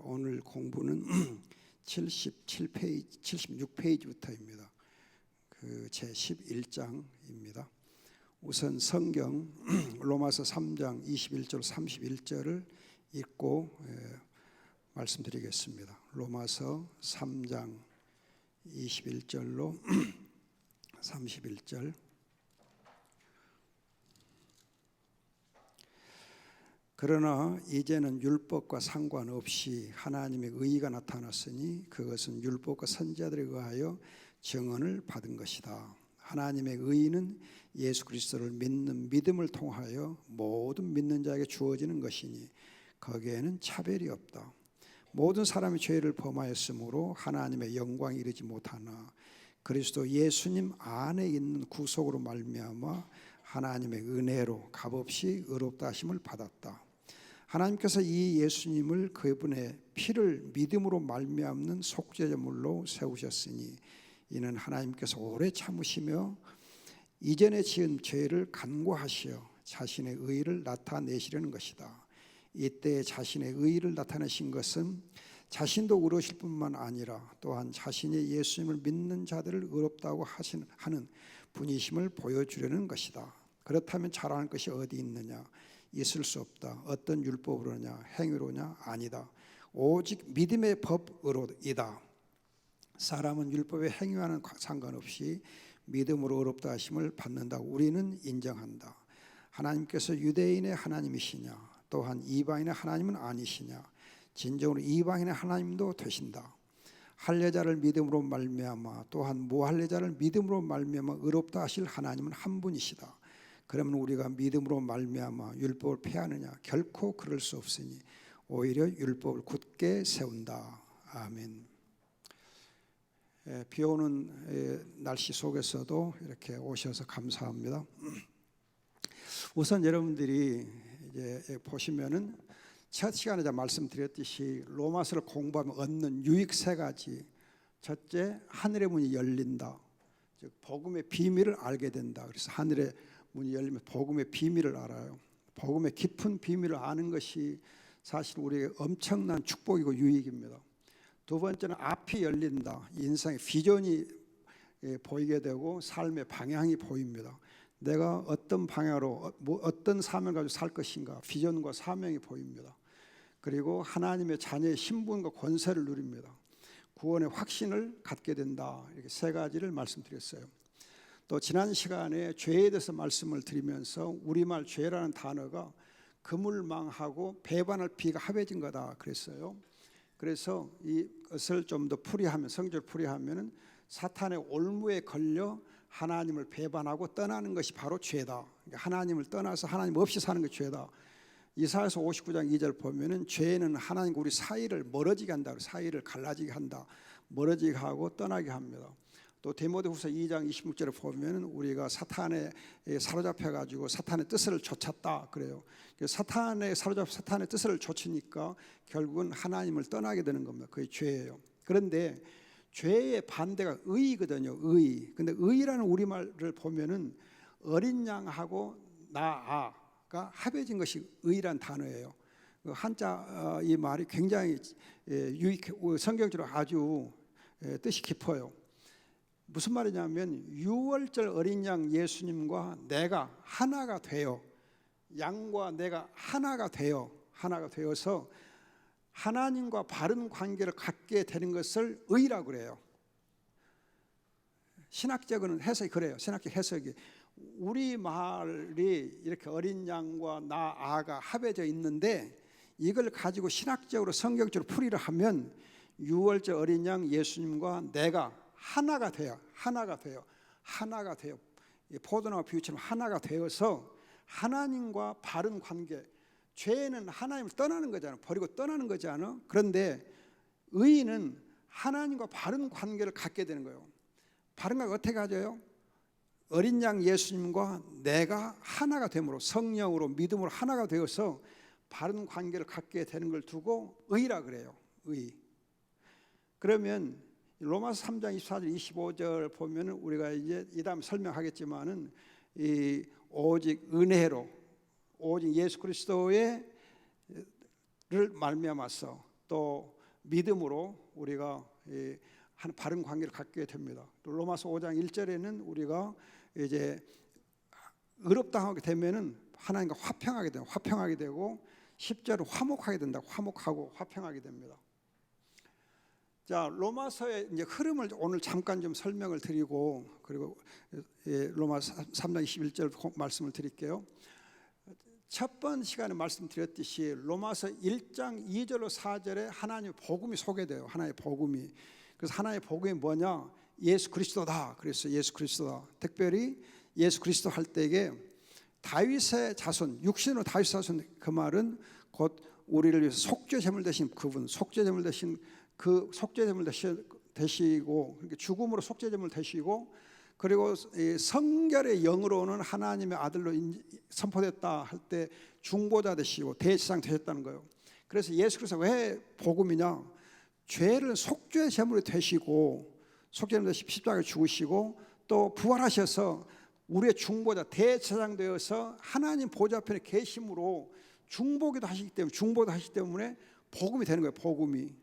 오늘 공부는 77페이지, 76페이지부터입니다. 제 11장입니다. 우선 성경 로마서 3장 21절 31절을 읽고 말씀드리겠습니다. 로마서 3장 21절로 31절. 그러나 이제는 율법과 상관없이 하나님의 의의가 나타났으니 그것은 율법과 선지자들에 의하여 증언을 받은 것이다. 하나님의 의의는 예수 그리스도를 믿는 믿음을 통하여 모든 믿는 자에게 주어지는 것이니 거기에는 차별이 없다. 모든 사람이 죄를 범하였으므로 하나님의 영광에 이르지 못하나 그리스도 예수님 안에 있는 구속으로 말미암아 하나님의 은혜로 값없이 의롭다 하심을 받았다. 하나님께서 이 예수님을 그분의 피를 믿음으로 말미암는 속죄제물로 세우셨으니 이는 하나님께서 오래 참으시며 이전에 지은 죄를 간구하시어 자신의 의를 나타내시려는 것이다. 이때 자신의 의를 나타내신 것은 자신도 의로우실 뿐만 아니라 또한 자신이 예수님을 믿는 자들을 의롭다고 하는 분이심을 보여주려는 것이다. 그렇다면 자랑할 것이 어디 있느냐? 있을 수 없다. 어떤 율법으로냐? 행위로냐? 아니다. 오직 믿음의 법으로이다. 사람은 율법의 행위와는 상관없이 믿음으로 의롭다 하심을 받는다고 우리는 인정한다. 하나님께서 유대인의 하나님이시냐? 또한 이방인의 하나님은 아니시냐? 진정으로 이방인의 하나님도 되신다. 할례자를 믿음으로 말미암아 또한 무할례자를 믿음으로 말미암아 의롭다 하실 하나님은 한 분이시다. 그러면 우리가 믿음으로 말미암아 율법을 폐하느냐? 결코 그럴 수 없으니 오히려 율법을 굳게 세운다. 아멘. 비 오는 날씨 속에서도 이렇게 오셔서 감사합니다. 우선 여러분들이 이제 보시면은 첫 시간에 말씀드렸듯이 로마서를 공부하면 얻는 유익 세 가지. 첫째, 하늘의 문이 열린다. 즉 복음의 비밀을 알게 된다. 그래서 하늘의 문이 열리면 복음의 비밀을 알아요. 복음의 깊은 비밀을 아는 것이 사실 우리에게 엄청난 축복이고 유익입니다. 두 번째는 앞이 열린다. 인생의 비전이 보이게 되고 삶의 방향이 보입니다. 내가 어떤 방향으로 어떤 사명을 가지고 살 것인가 비전과 사명이 보입니다. 그리고 하나님의 자녀의 신분과 권세를 누립니다. 구원의 확신을 갖게 된다. 이렇게 세 가지를 말씀드렸어요. 또 지난 시간에 죄에 대해서 말씀을 드리면서 우리말 죄라는 단어가 그물망하고 배반할 비가 합해진 거다 그랬어요. 그래서 이것을 좀 더 풀이하면 성경을 풀이하면은 사탄의 올무에 걸려 하나님을 배반하고 떠나는 것이 바로 죄다. 하나님을 떠나서 하나님 없이 사는 것이 죄다. 이사야서 59장 2절 보면은 죄는 하나님과 우리 사이를 멀어지게 한다. 사이를 갈라지게 한다. 멀어지게 하고 떠나게 합니다. 또 디모데후서 2장 26절에 보면은 우리가 사탄에 사로잡혀 가지고 사탄의 뜻을 좇았다 그래요. 사탄의 뜻을 좇으니까 결국은 하나님을 떠나게 되는 겁니다. 그게 죄예요. 그런데 죄의 반대가 의거든요. 의. 근데 의라는 우리말을 보면은 어린 양하고 나아가 합해진 것이 의란 단어예요. 한자 이 말이 굉장히 성경적으로 아주 뜻이 깊어요. 무슨 말이냐면 유월절 어린 양 예수님과 내가 하나가 되어 양과 내가 하나가 되어서 하나님과 바른 관계를 갖게 되는 것을 의라고 그래요. 신학적인 해석이 그래요. 신학적 해석이 우리 말이 이렇게 어린 양과 나아가 합해져 있는데 이걸 가지고 신학적으로 성경적으로 풀이를 하면 유월절 어린 양 예수님과 내가 하나가 돼요. 포도나무 비유처럼 하나가 되어서 하나님과 바른 관계. 죄는 하나님을 떠나는 거잖아. 버리고 떠나는 거잖아. 그런데 의인은 하나님과 바른 관계를 갖게 되는 거예요. 바른 관계 어떻게 가져요? 어린 양 예수님과 내가 하나가 됨으로 성령으로 믿음으로 하나가 되어서 바른 관계를 갖게 되는 걸 두고 의라 그래요. 의. 그러면 로마서 3장 24절 25절 보면은 우리가 이제 이 다음 설명하겠지만은 이 오직 은혜로 오직 예수 그리스도의 를 말미암아서 또 믿음으로 우리가 한 바른 관계를 갖게 됩니다. 또 로마서 5장 1절에는 우리가 이제 의롭당하게 되면은 하나님과 화평하게 되고 10절은 화목하게 된다고, 화목하고 화평하게 됩니다. 자, 로마서의 이제 흐름을 오늘 잠깐 좀 설명을 드리고, 그리고 로마서 3장 21절 말씀을 드릴게요. 첫 번 시간에 말씀드렸듯이 로마서 1장 2절로 4절에 하나님의 복음이 소개돼요. 하나님의 복음이. 그래서 하나님의 복음이 뭐냐? 예수 그리스도다. 그래서 예수 그리스도다. 특별히 예수 그리스도 할 때에 다윗의 자손, 육신으로 다윗의 자손, 그 말은 곧 우리를 위해서 속죄제물 되신 그분, 속죄제물 되신 그 속죄제물 되시고, 죽음으로 속죄제물 되시고, 그리고 성결의 영으로는 하나님의 아들로 선포됐다 할 때 중보자 되시고 대제사장 되셨다는 거예요. 그래서 예수 그리스도가 왜 복음이냐? 죄를 속죄제물이 되시고, 속죄제물 되시 십자가에 죽으시고, 또 부활하셔서 우리의 중보자 대제사장 되어서 하나님 보좌 앞에 계심으로 중보도 하시기 때문에 복음이 되는 거예요. 복음이.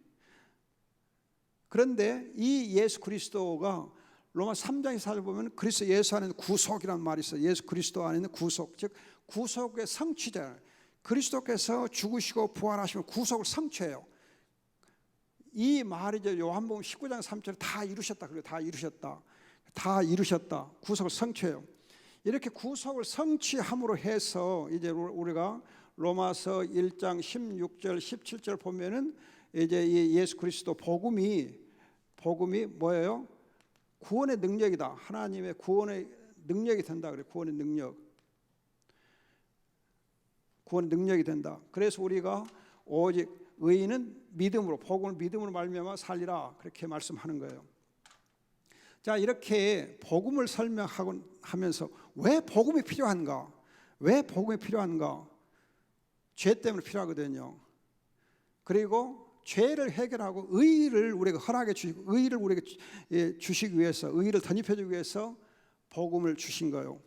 그런데 이 예수 그리스도가 로마 3장 4절 보면 그리스도 예수 안에는 구속이라는 말이 있어요. 예수 그리스도 안에는 구속, 즉 구속의 성취자. 그리스도께서 죽으시고 부활하시면 구속을 성취해요. 이 말이 이제 요한복음 19장 3절에 다 이루셨다. 그리고 다 이루셨다. 구속을 성취해요. 이렇게 구속을 성취함으로 해서 이제 우리가 로마서 1장 16절 17절 보면은 이제 예수 그리스도 복음이 뭐예요? 구원의 능력이다. 하나님의 구원의 능력이 된다. 그래. 구원의 능력이 된다. 그래서 우리가 오직 의인은 믿음으로, 복음을 믿음으로 말미암아 살리라, 그렇게 말씀하는 거예요. 자, 이렇게 복음을 설명하면서 왜 복음이 필요한가? 죄 때문에 필요하거든요. 그리고 죄를 해결하고 의의를 우리가 허락해 주시고, 의의를 우리에게 주시기 위해서, 의의를 덧입혀 주기 위해서 복음을 주신 거예요.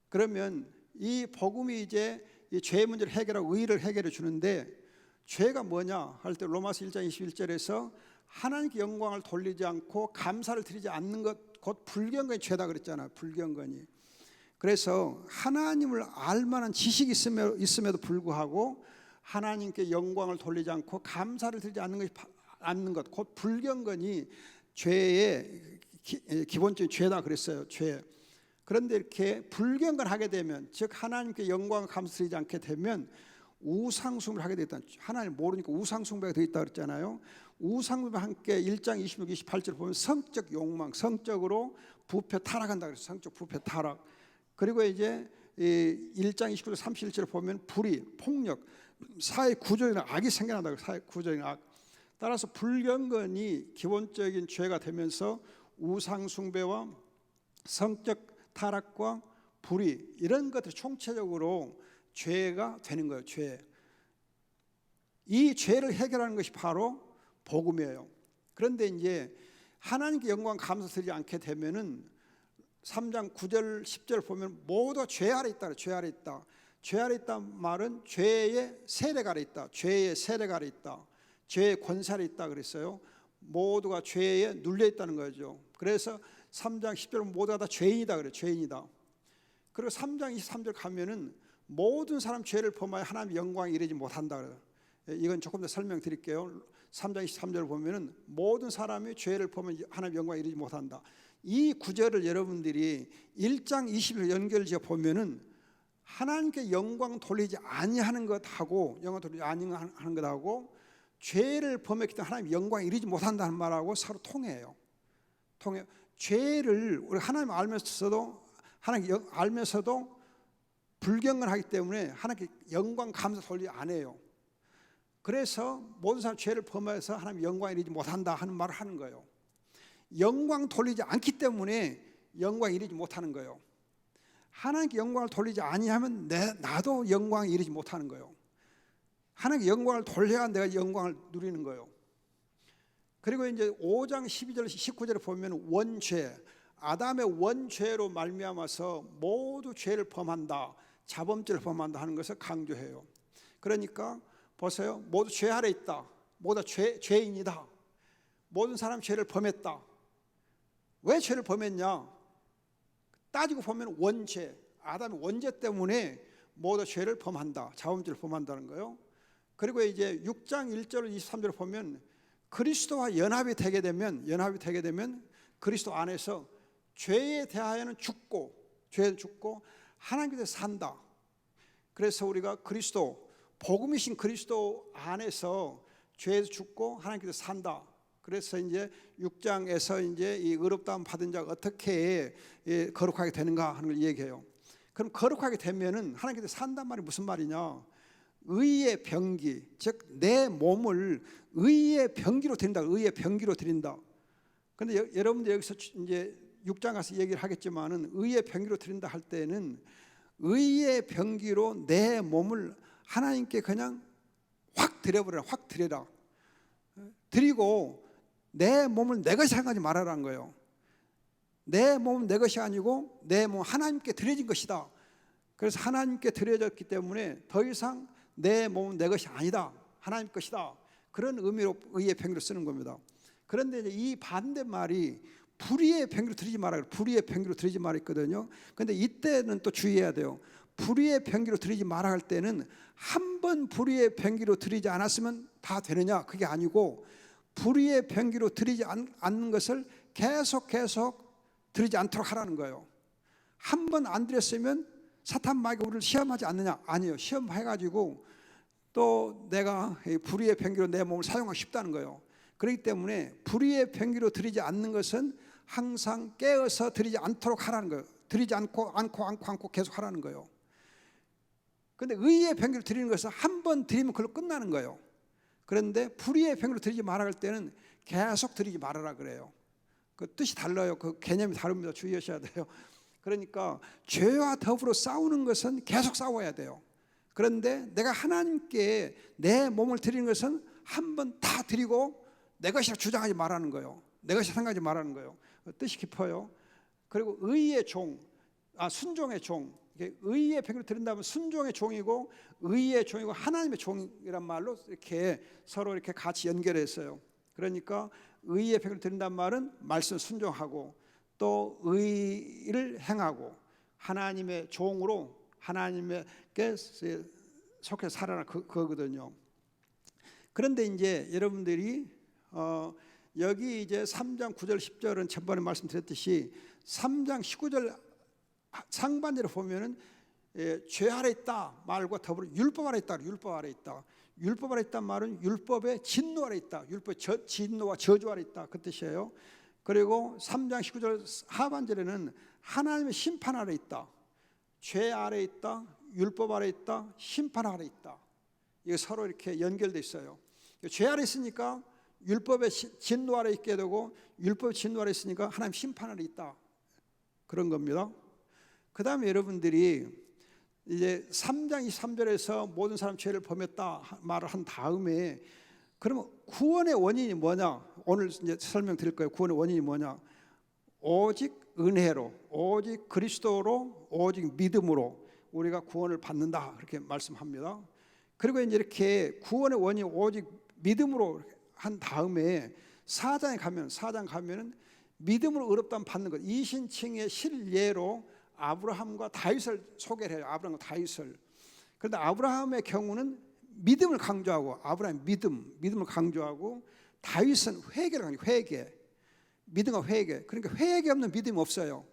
그러면 이 복음이 이제 이 죄의 문제를 해결하고 의의를 해결해 주는데, 죄가 뭐냐 할 때 로마서 1장 21절에서 하나님께 영광을 돌리지 않고 감사를 드리지 않는 것, 곧 불경건이 죄다 그랬잖아요. 불경건이. 그래서 하나님을 알만한 지식이 있음에도 불구하고 하나님께 영광을 돌리지 않고 감사를 드리지 않는 것, 곧 불경건이 죄의 기본적인 죄다 그랬어요. 죄. 그런데 이렇게 불경건하게 되면, 즉 하나님께 영광을 감사드리지 않게 되면 우상숭배를 하게 되었다. 하나님 모르니까 우상숭배가 되어 있다 그랬잖아요. 우상숭배와 함께 1장 26, 28절 보면 성적 욕망, 성적으로 부패 타락한다 그랬어요. 성적 부패 타락. 그리고 이제 1장 29절 31절 보면 불의, 폭력, 사회 구조에는 악이 생겨난다. 사회 구조에는 악. 따라서 불경건이 기본적인 죄가 되면서 우상숭배와 성적 타락과 불의, 이런 것들이 총체적으로 죄가 되는 거예요. 이 죄를 해결하는 것이 바로 복음이에요. 그런데 이제 하나님께 영광 감사드리지 않게 되면은 3장 9절 10절 보면 모두 죄 아래 있다. 죄 아래 있다. 죄 아래 있다는 말은 죄의 세력 아래 있다. 죄의 세력 아래 있다. 죄의 권세 아래 있다 그랬어요. 모두가 죄에 눌려 있다는 거죠. 그래서 3장 10절 모두가 다 죄인이다 그래요. 죄인이다. 그리고 3장 23절 가면은 모든 사람 죄를 범하여 하나님의 영광에 이르지 못한다 그래요. 이건 조금 더 설명드릴게요. 3장 23절 보면은 모든 사람이 죄를 범하여 하나님의 영광에 이르지 못한다. 이 구절을 여러분들이 1장 20절 연결지어 보면은 하나님께 영광 돌리지 아니하는 것하고, 영광 돌리지 아니하는 것하고 죄를 범했기 때문에 하나님 영광에 이르지 못한다는 말하고 서로 통해요. 죄를 우리 하나님 알면서도 불경건하기 때문에 하나님께 영광 감사 돌리지 않아요. 그래서 모든 사람 죄를 범해서 하나님 영광에 이르지 못한다 하는 말을 하는 거예요. 영광 돌리지 않기 때문에 영광에 이르지 못하는 거예요. 하나님께 영광을 돌리지 아니하면 나도 영광에 이르지 못하는 거예요. 하나님께 영광을 돌려야 내가 영광을 누리는 거예요. 그리고 이제 5장 12절 19절에 보면 원죄, 아담의 원죄로 말미암아서 모두 죄를 범한다, 자범죄를 범한다 하는 것을 강조해요. 그러니까 보세요. 모두 죄 아래 있다. 모두 죄인이다. 모든 사람 죄를 범했다. 왜 죄를 범했냐? 따지고 보면 원죄, 아담의 원죄 때문에 모두 죄를 범한다. 자범죄를 범한다는 거예요. 그리고 이제 6장 1절 23절을 보면 그리스도와 연합이 되게 되면 그리스도 안에서 죄에 대하여는 죄에 죽고 하나님께서 산다. 그래서 우리가 그리스도, 복음이신 그리스도 안에서 죄에서 죽고 하나님께서 산다. 그래서 이제 6장에서 이제 이 의롭다함 받은 자가 어떻게 거룩하게 되는가 하는 걸 얘기해요. 그럼 거룩하게 되면은 하나님께서 산단 말이 무슨 말이냐? 의의 병기, 즉 내 몸을 의의 병기로 드린다. 의의 병기로 드린다. 그런데 여러분들 여기서 이제 6장 가서 얘기를 하겠지만은 의의 병기로 드린다 할 때는 의의 병기로 내 몸을 하나님께 그냥 확 드려버려라. 확 드려라. 드리고 내 몸을 내 것이 생각하지 말아라는 거예요. 내 몸은 내 것이 아니고 내 몸은 하나님께 드려진 것이다. 그래서 하나님께 드려졌기 때문에 더 이상 내 몸은 내 것이 아니다. 하나님 것이다. 그런 의미로 의의 병기로 쓰는 겁니다. 그런데 이제 이 반대말이 불의의 병기로 드리지 마라. 불의의 병기로 드리지 마라 했거든요. 그런데 이때는 또 주의해야 돼요. 불의의 병기로 드리지 마라 할 때는 한 번 불의의 병기로 드리지 않았으면 다 되느냐? 그게 아니고 불의의 병기로 드리지 않는 것을 계속 드리지 않도록 하라는 거예요. 한 번 안 드렸으면 사탄 마귀가 우리를 시험하지 않느냐? 아니에요. 시험해가지고 또 내가 불의의 병기로 내 몸을 사용하고 싶다는 거예요. 그렇기 때문에 불의의 병기로 드리지 않는 것은 항상 깨어서 드리지 않도록 하라는 거예요. 드리지 않고 계속 하라는 거예요. 그런데 의의 병기로 드리는 것은 한 번 드리면 그걸로 끝나는 거예요. 그런데 불의의 병기로 드리지 말아 할 때는 계속 드리지 말아라 그래요. 그 뜻이 달라요. 그 개념이 다릅니다. 주의하셔야 돼요. 그러니까 죄와 더불어 싸우는 것은 계속 싸워야 돼요. 그런데 내가 하나님께 내 몸을 드리는 것은 한 번 다 드리고 내 것이라 주장하지 말라는 거예요. 내 것이 생각하지 말라는 거예요. 뜻이 깊어요. 그리고 의의 종, 순종의 종. 의의 병기로 드린다면 순종의 종이고 의의 종이고 하나님의 종이란 말로 이렇게 서로 이렇게 같이 연결했어요. 그러니까 의의 병기로 드린다는 말은 말씀 순종하고 또 의를 행하고 하나님의 종으로 하나님께 속해 살아라 그거거든요. 그런데 이제 여러분들이 여기 이제 3장 9절 10절은 전번에 말씀드렸듯이 3장 19절 상반절에 보면은 죄 아래 있다 말과 더불어 율법 아래 있다. 율법 아래 있다. 율법 아래 있다는 말은 율법의 진노 아래 있다. 율법의 진노와 저주 아래 있다. 그 뜻이에요. 그리고 3장 19절 하반절에는 하나님의 심판 아래 있다. 죄 아래 있다. 율법 아래 있다. 심판 아래 있다. 이게 서로 이렇게 연결돼 있어요. 죄 아래 있으니까 율법의 진노 아래 있게 되고 율법의 진노 아래 있으니까 하나님 심판 아래 있다. 그런 겁니다. 그 다음에 여러분들이 이제 3장 23절에서 모든 사람 죄를 범했다 말을 한 다음에 그러면 구원의 원인이 뭐냐? 오늘 이제 설명드릴 거예요. 구원의 원인이 뭐냐? 오직 은혜로, 오직 그리스도로, 오직 믿음으로 우리가 구원을 받는다. 그렇게 말씀합니다. 그리고 이제 이렇게 구원의 원인이 오직 믿음으로 한 다음에 4장 가면은 믿음으로 의롭다함 받는 것. 이신칭의 실예로 아브라함과 다윗을 소개를 해요. 아브라함과 다윗을. 그런데 아브라함의 경우는 믿음을 강조하고 아브라함 믿음을 강조하고 다윗은 회개를 강조해요. 회개. 믿음과 회개. 그러니까 회개 없는 믿음이 없어요.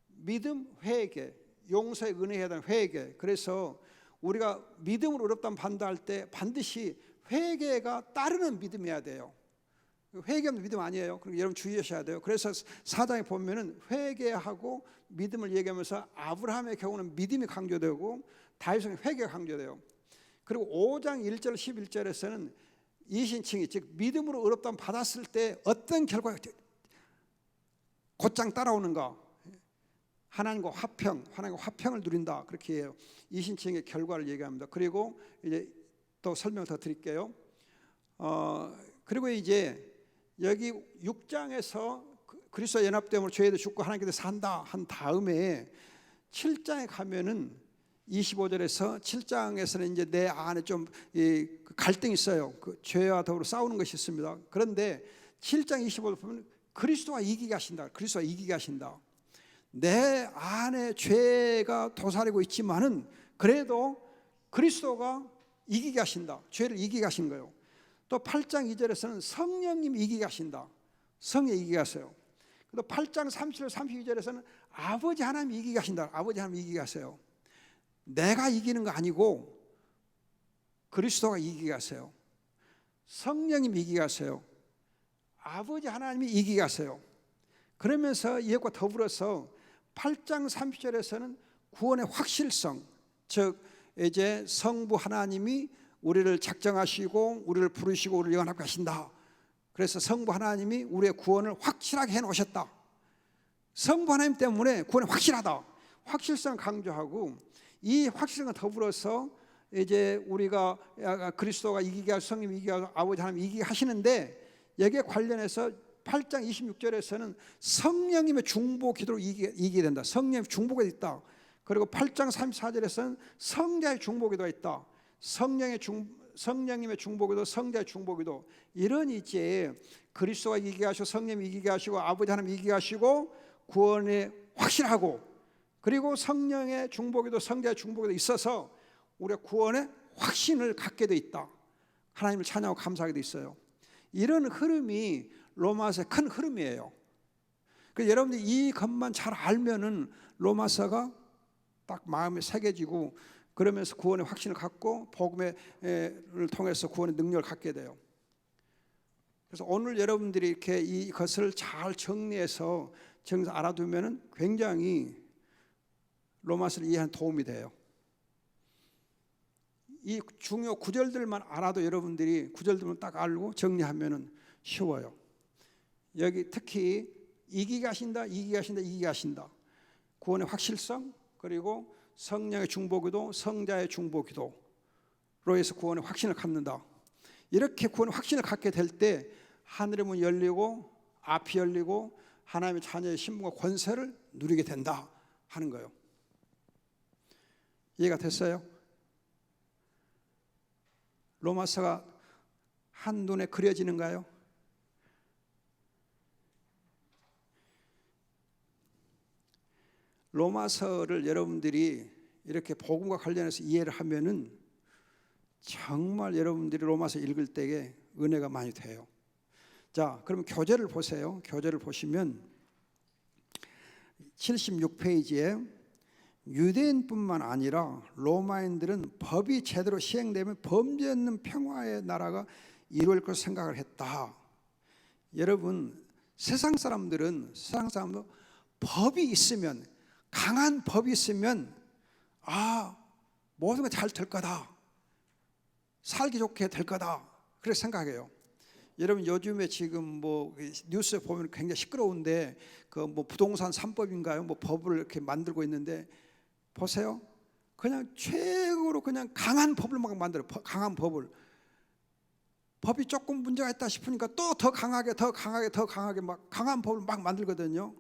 믿음, 회개, 용서의 은혜에 대한 회개. 그래서 우리가 믿음으로 의롭다함 받는다 할 때 반드시 회개가 따르는 믿음이어야 돼요. 회개 없는 믿음 아니에요. 그러니까 여러분 주의하셔야 돼요. 그래서 4장에 보면은 회개하고 믿음을 얘기하면서 아브라함의 경우는 믿음이 강조되고 다윗은 회개가 강조돼요. 그리고 5장 1절 11절에서는 이신칭이 즉 믿음으로 의롭다함 받았을 때 어떤 결과가 곧장 따라오는가? 하나님과 화평을 누린다. 그렇게 해요. 이신칭의 결과를 얘기합니다. 그리고 이제 또 설명 더 드릴게요. 그리고 이제 여기 6장에서 그리스도 연합됨으로 죄에도 죽고 하나님께서 산다 한 다음에 7장에 가면은 25절에서 7장에서는 이제 내 안에 좀 갈등이 있어요. 그 죄와 더불어 싸우는 것이 있습니다. 그런데 7장 25절 보면 그리스도가 이기게 하신다. 그리스도가 이기게 하신다. 내 안에 죄가 도사리고 있지만은 그래도 그리스도가 이기게 하신다. 죄를 이기게 하신 거예요. 또 8장 2절에서는 성령님이 이기게 하신다. 성령이 이기게 하세요. 또 8장 37절 32절에서는 아버지 하나님이 이기게 하신다. 아버지 하나님이 이기게 하세요. 내가 이기는 거 아니고 그리스도가 이기게 하세요. 성령님이 이기게 하세요. 아버지 하나님이 이기게 하세요. 그러면서 이것과 더불어서 8장 30절에서는 구원의 확실성, 즉 이제 성부 하나님이 우리를 작정하시고 우리를 부르시고 우리를 영원하게 하신다. 그래서 성부 하나님이 우리의 구원을 확실하게 해놓으셨다. 성부 하나님 때문에 구원이 확실하다. 확실성을 강조하고 이 확실성과 더불어서 이제 우리가 그리스도가 이기게 하시고 성령이 이기게 하시고 아버지 하나님 이기게 하시는데 여기에 관련해서 8장 26절에서는 성령님의 중보 기도로 이기게 된다. 성령의 중보가 있다. 그리고 8장 34절에서는 성자의 중보 기도가 있다. 성령님의 중보 기도, 성자의 중보 기도. 이런 이제 그리스도가 이기게 하시고 성령이 이기게 하시고 아버지 하나님 이기게 하시고 구원에 확실하고 그리고 성령의 중보 기도, 성자의 중보 기도 있어서 우리가 구원의 확신을 갖게 돼 있다. 하나님을 찬양하고 감사하게 돼 있어요. 이런 흐름이 로마서의 큰 흐름이에요. 그래서 여러분들이 이 것만 잘 알면은 로마서가 딱 마음에 새겨지고 그러면서 구원의 확신을 갖고 복음을 통해서 구원의 능력을 갖게 돼요. 그래서 오늘 여러분들이 이렇게 이것을 잘 정리해서 알아두면은 굉장히 로마서를 이해하는 도움이 돼요. 이 중요 구절들만 알아도 여러분들이 구절들만 딱 알고 정리하면은 쉬워요. 여기 특히 이기게 하신다, 이기게 하신다, 이기게 하신다. 구원의 확실성 그리고 성령의 중보기도, 성자의 중보기도로 해서 구원의 확신을 갖는다. 이렇게 구원의 확신을 갖게 될 때 하늘의 문이 열리고 앞이 열리고 하나님의 자녀의 신분과 권세를 누리게 된다 하는 거예요. 이해가 됐어요? 로마서가 한눈에 그려지는가요? 로마서를 여러분들이 이렇게 복음과 관련해서 이해를 하면은 정말 여러분들이 로마서 읽을 때에 은혜가 많이 돼요. 자, 그럼 교재를 보세요. 교재를 보시면 76페이지에 유대인뿐만 아니라 로마인들은 법이 제대로 시행되면 범죄 없는 평화의 나라가 이루어질 것을 생각을 했다. 여러분, 세상 사람들은 법이 있으면 강한 법이 있으면 모든 게 잘 될 거다. 살기 좋게 될 거다. 그렇게 생각해요. 여러분 요즘에 지금 뭐 뉴스에 보면 굉장히 시끄러운데 그 뭐 부동산 3법인가요? 뭐 법을 이렇게 만들고 있는데 보세요. 그냥 최고로 그냥 강한 법을 막 만들어요. 강한 법을. 법이 조금 문제가 있다 싶으니까 또 더 강하게 막 강한 법을 막 만들거든요.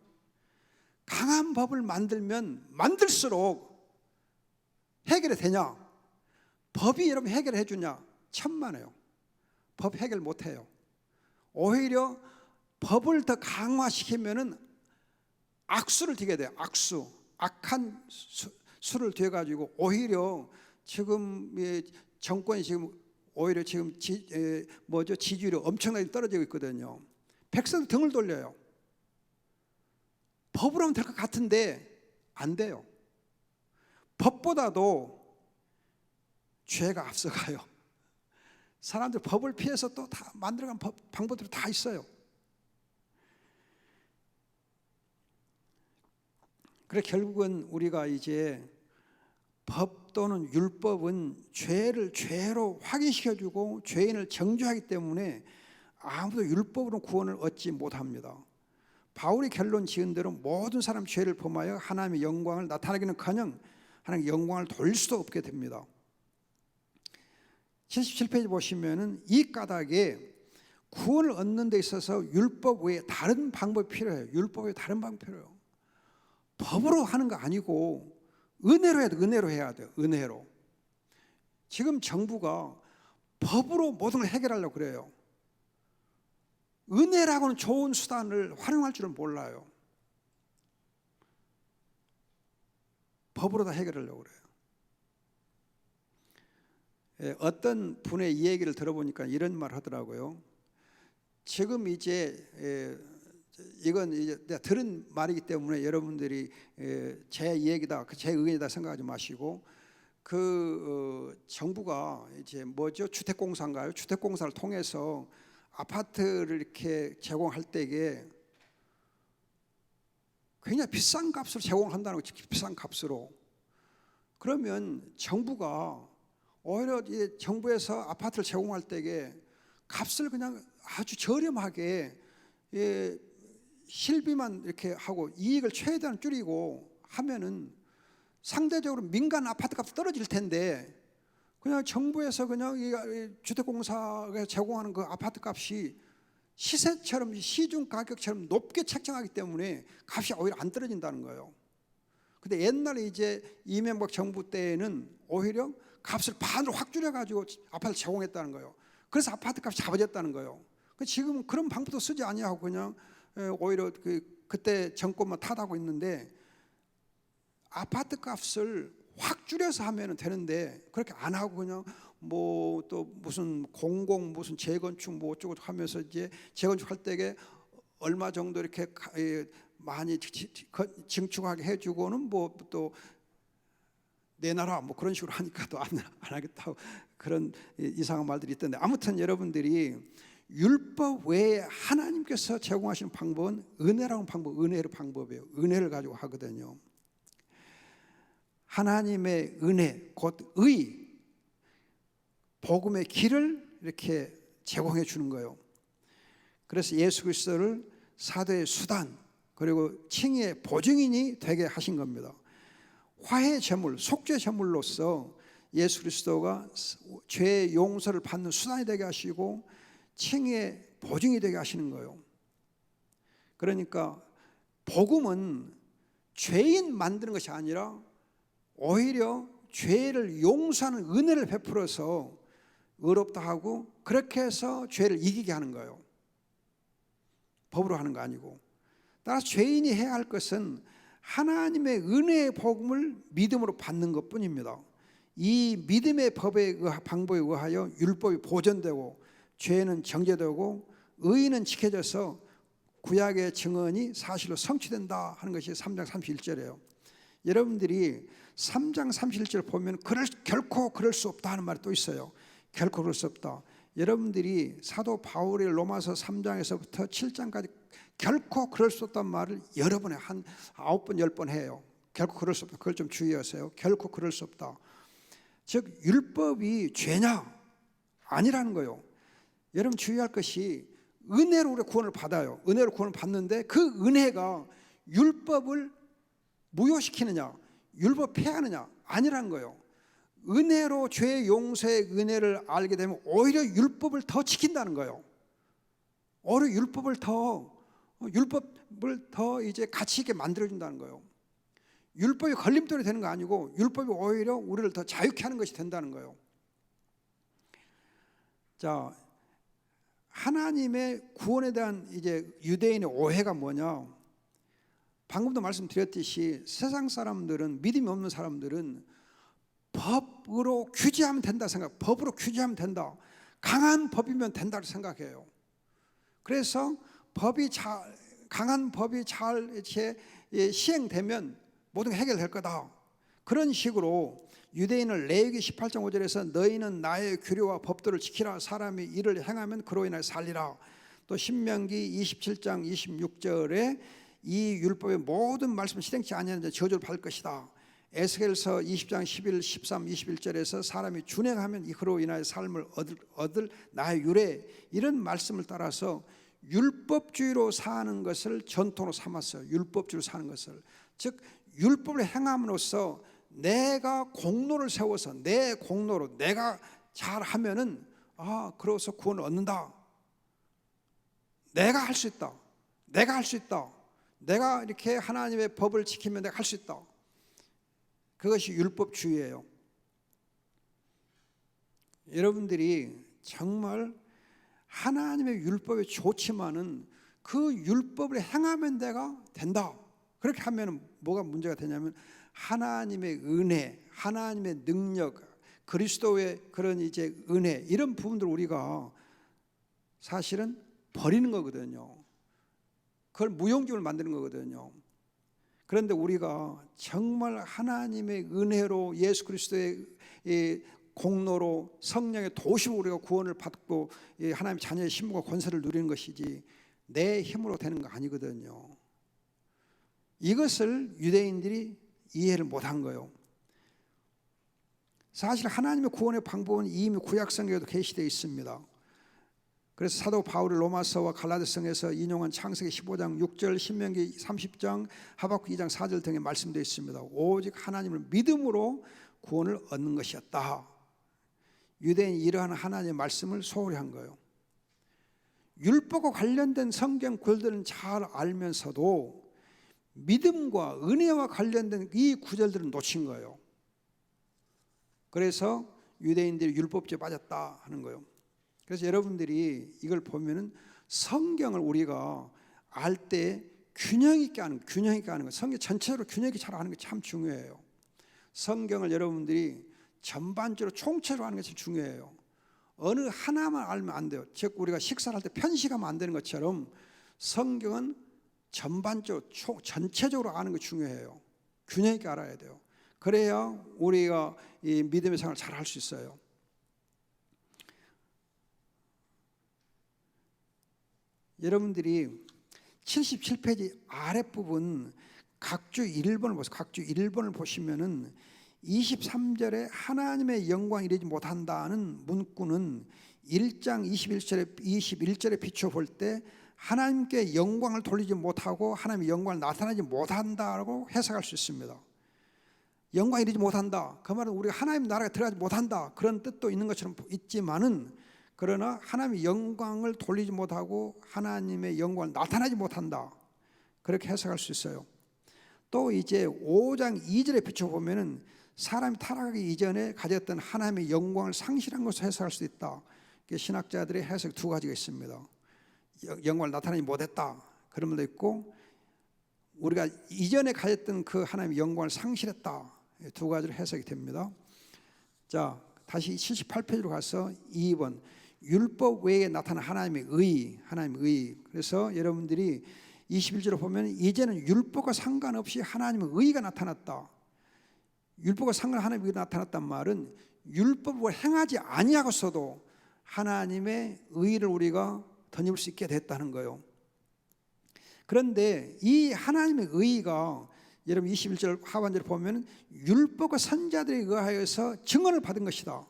강한 법을 만들면 만들수록 해결이 되냐? 법이 여러분 해결해 주냐? 천만에요. 법 해결 못 해요. 오히려 법을 더 강화시키면은 악수를 띠게 돼요. 악수. 악한 수를 띠어 가지고 오히려 지금 정권이 지금 오히려 지금 지지율이 엄청나게 떨어지고 있거든요. 백성들 등을 돌려요. 법으로 하면 될 것 같은데 안 돼요. 법보다도 죄가 앞서가요. 사람들 법을 피해서 또 다 만들어간 방법들이 다 있어요. 그래 결국은 우리가 이제 법 또는 율법은 죄를 죄로 확인시켜주고 죄인을 정죄하기 때문에 아무도 율법으로 구원을 얻지 못합니다. 바울이 결론 지은 대로 모든 사람 죄를 범하여 하나님의 영광을 나타내기는커녕 하나님의 영광을 돌릴 수도 없게 됩니다. 77페이지 보시면은 이 까닭에 구원을 얻는 데 있어서 율법 외에 다른 방법이 필요해요. 율법 외에 다른 방법이 필요해요. 법으로 하는 거 아니고 은혜로 해야 돼. 은혜로 해야 돼요. 은혜로. 지금 정부가 법으로 모든 걸 해결하려고 그래요. 은혜라고는 좋은 수단을 활용할 줄은 몰라요. 법으로 다 해결하려고 그래요. 어떤 분의 이 얘기를 들어보니까 이런 말 하더라고요. 지금 이제 이건 이제 내가 들은 말이기 때문에 여러분들이 제 얘기다, 제 의견이다 생각하지 마시고, 정부가 이제 뭐죠? 주택공사인가요? 주택공사를 통해서 아파트를 이렇게 제공할 때에 굉장히 비싼 값으로 제공한다는 거죠. 비싼 값으로. 그러면 정부가 오히려 정부에서 아파트를 제공할 때에 값을 그냥 아주 저렴하게 실비만 이렇게 하고 이익을 최대한 줄이고 하면은 상대적으로 민간 아파트 값이 떨어질 텐데, 그냥 정부에서 그냥 이 주택공사가 제공하는 그 아파트 값이 시세처럼 시중 가격처럼 높게 책정하기 때문에 값이 오히려 안 떨어진다는 거예요. 근데 옛날에 이제 이명박 정부 때에는 오히려 값을 반으로 확 줄여가지고 아파트를 제공했다는 거예요. 그래서 아파트 값이 잡아졌다는 거예요. 지금은 그런 방법도 쓰지 아니하고 그냥 오히려 그때 정권만 탓하고 있는데, 아파트 값을 확 줄여서 하면 되는데 그렇게 안 하고 그냥 뭐 또 무슨 무슨 재건축 뭐 어쩌고 하면서 이제 재건축할 때에 얼마 정도 이렇게 많이 증축하게 해주고는 뭐 또 내놔라 뭐 그런 식으로 하니까 또 안 하겠다고 그런 이상한 말들이 있던데, 아무튼 여러분들이 율법 외에 하나님께서 제공하시는 방법은 은혜라는 방법, 은혜의 방법이에요. 은혜를 가지고 하거든요. 하나님의 은혜, 곧 의, 복음의 길을 이렇게 제공해 주는 거예요. 그래서 예수 그리스도를 사도의 수단 그리고 칭의의 보증인이 되게 하신 겁니다. 화해 제물, 속죄 제물로서 예수 그리스도가 죄의 용서를 받는 수단이 되게 하시고 칭의의 보증이 되게 하시는 거예요. 그러니까 복음은 죄인 만드는 것이 아니라 오히려 죄를 용서하는 은혜를 베풀어서 의롭다 하고 그렇게 해서 죄를 이기게 하는 거예요. 법으로 하는 거 아니고. 따라서 죄인이 해야 할 것은 하나님의 은혜의 복음을 믿음으로 받는 것뿐입니다. 이 믿음의 방법에 의하여 율법이 보존되고 죄는 정죄되고 의는 지켜져서 구약의 증언이 사실로 성취된다 하는 것이 3장 31절이에요. 여러분들이 3장 31절 보면 결코 그럴 수 없다 하는 말이 또 있어요. 결코 그럴 수 없다. 여러분들이 사도 바울의 로마서 3장에서부터 7장까지 결코 그럴 수 없다는 말을 여러 번에 한 9번 10번 해요. 결코 그럴 수 없다. 그걸 좀 주의하세요. 결코 그럴 수 없다. 즉 율법이 죄냐? 아니라는 거예요. 여러분 주의할 것이 은혜로 우리 구원을 받아요. 은혜로 구원을 받는데 그 은혜가 율법을 무효시키느냐, 율법 폐하느냐 아니라는 거예요. 은혜로 죄 용서의 은혜를 알게 되면 오히려 율법을 더 지킨다는 거예요. 오히려 율법을 더 이제 가치 있게 만들어준다는 거예요. 율법이 걸림돌이 되는 거 아니고 율법이 오히려 우리를 더 자유케 하는 것이 된다는 거예요. 자, 하나님의 구원에 대한 이제 유대인의 오해가 뭐냐? 방금도 말씀드렸듯이 세상 사람들은, 믿음이 없는 사람들은 법으로 규제하면 된다 법으로 규제하면 된다, 강한 법이면 된다고 생각해요. 그래서 강한 법이 잘 이렇게 시행되면 모든 게 해결될 거다, 그런 식으로 유대인을 레위기 18장 5절에서 너희는 나의 규례와 법도를 지키라, 사람이 이를 행하면 그로 인하여 살리라. 또 신명기 27장 26절에 이 율법의 모든 말씀을 실행치 아니하는 자 저주를 받을 것이다. 에스겔서 20장 11, 13, 21절에서 사람이 준행하면 그로 인하여 삶을 얻을 나의 유래, 이런 말씀을 따라서 율법주의로 사는 것을 전통으로 삼았어요. 율법주의로 사는 것을. 즉 율법을 행함으로써 내가 공로를 세워서 내 공로로 내가 잘하면은 그래서 구원을 얻는다. 내가 할 수 있다. 내가 할 수 있다. 내가 이렇게 하나님의 법을 지키면 내가 할 수 있다. 그것이 율법주의예요. 여러분들이 정말 하나님의 율법이 좋지만은 그 율법을 행하면 내가 된다. 그렇게 하면 뭐가 문제가 되냐면 하나님의 은혜, 하나님의 능력, 그리스도의 그런 이제 은혜, 이런 부분들 우리가 사실은 버리는 거거든요. 그걸 무용지물 만드는 거거든요. 그런데 우리가 정말 하나님의 은혜로 예수 그리스도의 공로로 성령의 도심으로 우리가 구원을 받고 하나님의 자녀의 신분과 권세를 누리는 것이지 내 힘으로 되는 거 아니거든요. 이것을 유대인들이 이해를 못한 거예요. 사실 하나님의 구원의 방법은 이미 구약성경에도 계시되어 있습니다. 그래서 사도 바울이 로마서와 갈라디아서에서 인용한 창세기 15장 6절, 신명기 30장, 하박국 2장 4절 등에 말씀되어 있습니다. 오직 하나님을 믿음으로 구원을 얻는 것이었다. 유대인이 이러한 하나님의 말씀을 소홀히 한 거예요. 율법과 관련된 성경 구절들은 잘 알면서도 믿음과 은혜와 관련된 이 구절들은 놓친 거예요. 그래서 유대인들이 율법주의에 빠졌다 하는 거예요. 그래서 여러분들이 이걸 보면은 성경을 우리가 알 때 균형 있게 하는 거, 성경 전체적으로 균형 있게 잘 아는 게 참 중요해요. 성경을 여러분들이 전반적으로 총체로 하는 것이 중요해요. 어느 하나만 알면 안 돼요. 즉 우리가 식사를 할 때 편식하면 안 되는 것처럼 성경은 전반적으로 전체적으로 아는 게 중요해요. 균형 있게 알아야 돼요. 그래야 우리가 이 믿음의 생활을 잘 할 수 있어요. 여러분들이 77페이지 아랫부분 각주 1번을 보세요. 각주 1번을 보시면은 23절에 하나님의 영광 이르지 못한다는 문구는 1장 21절에 비춰 볼 때 하나님께 영광을 돌리지 못하고 하나님의 영광을 나타내지 못한다라고 해석할 수 있습니다. 영광 이르지 못한다. 그 말은 우리가 하나님 나라에 들어가지 못한다. 그런 뜻도 있는 것처럼 있지만은 그러나 하나님의 영광을 돌리지 못하고 하나님의 영광을 나타내지 못한다. 그렇게 해석할 수 있어요. 또 이제 5장 2절에 비춰 보면은 사람이 타락하기 이전에 가졌던 하나님의 영광을 상실한 것으로 해석할 수 있다. 신학자들의 해석 두 가지가 있습니다. 영광을 나타내지 못했다. 그런 말도 있고 우리가 이전에 가졌던 그 하나님의 영광을 상실했다. 두 가지로 해석이 됩니다. 자, 다시 78페이지로 가서 2번 율법 외에 나타난 하나님의 의. 그래서 여러분들이 21절을 보면 이제는 율법과 상관없이 하나님의 의가 나타났다. 율법과 상관없이 하나님의 의가 나타났단 말은 율법을 행하지 아니하고서도 하나님의 의를 우리가 덧입을 수 있게 됐다는 거예요. 그런데 이 하나님의 의가 여러분 21절 하반절을 보면 율법과 선지자들에 의하여서 증언을 받은 것이다.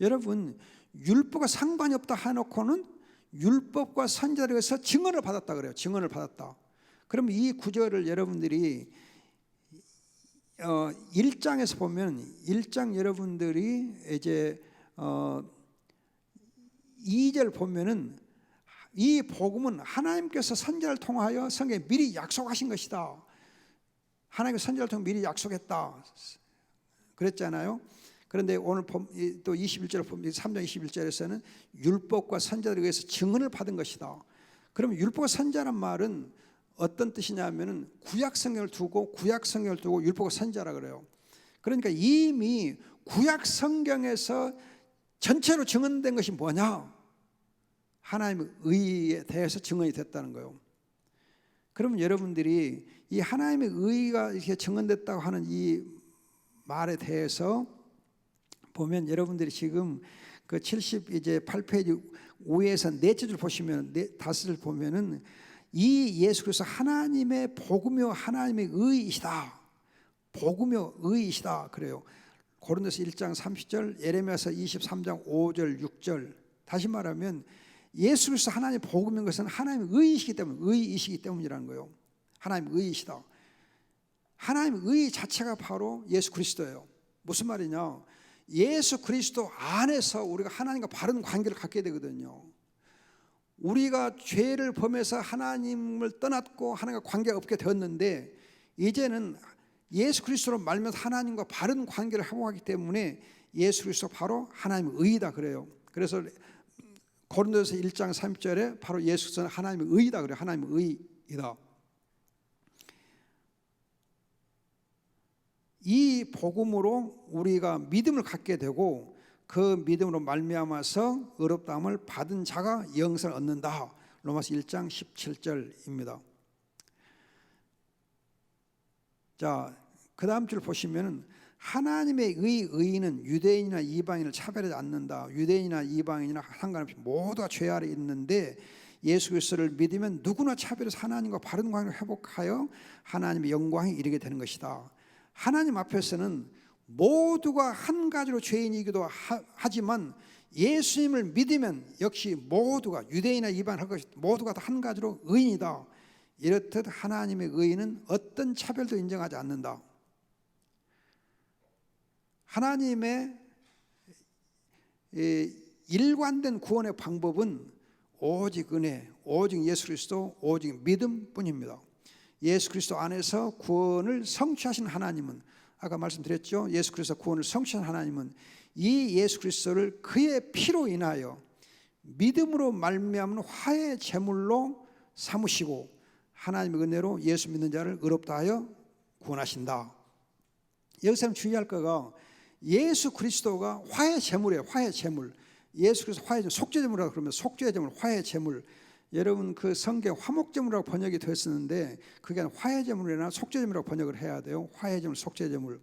여러분 율법과 상관이 없다 해놓고는 율법과 선지자들에 의해서 증언을 받았다 그래요. 증언을 받았다. 그럼 이 구절을 여러분들이 1장에서 보면 1장 여러분들이 이제 2절 보면은 이 복음은 하나님께서 선지자를 통하여 성경에 미리 약속하신 것이다. 하나님의 선지자를 통해 미리 약속했다 그랬잖아요. 그런데 오늘 또 21절을 보면 3장 21절에서는 율법과 선지자들에 의해서 증언을 받은 것이다. 그러면 율법과 선지자란 말은 어떤 뜻이냐면은 구약 성경을 두고 율법과 선지자라 그래요. 그러니까 이미 구약 성경에서 전체로 증언된 것이 뭐냐? 하나님의 의에 대해서 증언이 됐다는 거예요. 그러면 여러분들이 이 하나님의 의가 이렇게 증언됐다고 하는 이 말에 대해서 보면 여러분들이 지금 그 78페이지 5에서 넷째 줄 보시면 다섯을 보면은 이 예수 그리스도 하나님의 복음이요 하나님의 의이시다. 복음이요 의이시다 그래요. 고린도서 1장 30절, 예레미야서 23장 5절 6절. 다시 말하면 예수 그리스도 하나님의 복음인 것은 하나님의 의이시기 때문이라는 거예요. 하나님의 의이시다. 하나님의 의 자체가 바로 예수 그리스도예요. 무슨 말이냐? 예수 그리스도 안에서 우리가 하나님과 바른 관계를 갖게 되거든요. 우리가 죄를 범해서 하나님을 떠났고 하나님과 관계가 없게 되었는데 이제는 예수 그리스도로 말미암아 하나님과 바른 관계를 회복하기 때문에 예수 그리스도 바로 하나님의 의이다 그래요. 그래서 고린도서 1장 30절에 바로 예수 그리스도는 하나님의 의이다 그래요. 하나님의 의이다. 이 복음으로 우리가 믿음을 갖게 되고 그 믿음으로 말미암아서 의롭다함을 받은 자가 영생을 얻는다. 로마서 1장 17절입니다. 자, 그 다음 줄 보시면은 하나님의 의인은 유대인이나 이방인을 차별하지 않는다. 유대인이나 이방인이나 상관없이 모두가 죄 아래 있는데 예수 그리스도를 믿으면 누구나 차별해서 하나님과 바른 관계를 회복하여 하나님의 영광에 이르게 되는 것이다. 하나님 앞에서는 모두가 한 가지로 죄인이기도 하지만 예수님을 믿으면 역시 모두가 유대인이나 이방인 할 것이 모두가 다 한 가지로 의인이다. 이렇듯 하나님의 의인은 어떤 차별도 인정하지 않는다. 하나님의 일관된 구원의 방법은 오직 은혜, 오직 예수 그리스도, 오직 믿음뿐입니다. 예수 그리스도 안에서 구원을 성취하신 하나님은, 아까 말씀드렸죠. 예수 그리스도 구원을 성취한 하나님은 이 예수 그리스도를 그의 피로 인하여 믿음으로 말미암는 화해 제물로 삼으시고 하나님의 은혜로 예수 믿는 자를 의롭다 하여 구원하신다. 여기서 주의할 거가 예수 그리스도가 화해 제물이에요. 화해 제물. 예수 그리스도 화해 제물, 속죄 제물이라고 그러면 속죄 제물, 화해 제물. 여러분 그 성경 화목 제물이라고 번역이 됐었는데 그게 아니라 화해 제물이나 속죄 제물이라고 번역을 해야 돼요. 화해 제물, 속죄 제물.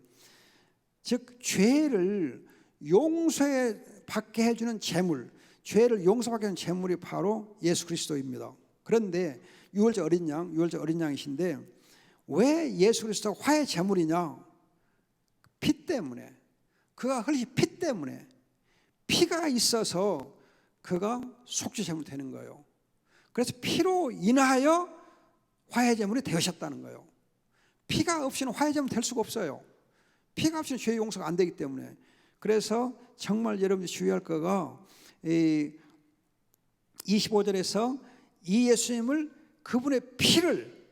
즉 죄를 용서해 받게 해주는 제물, 죄를 용서받게 하는 제물이 바로 예수 그리스도입니다. 그런데 유월절 어린 양이신데 왜 예수 그리스도가 화해 제물이냐? 피 때문에. 그가 흘리신 피 때문에. 피가 있어서 그가 속죄 제물이 되는 거예요. 그래서 피로 인하여 화해 제물이 되셨다는 거예요. 피가 없이는 화해 제물 될 수가 없어요. 피가 없이는 죄 용서가 안 되기 때문에. 그래서 정말 여러분들이 주의할 거가 25절에서 이 예수님을 그분의 피를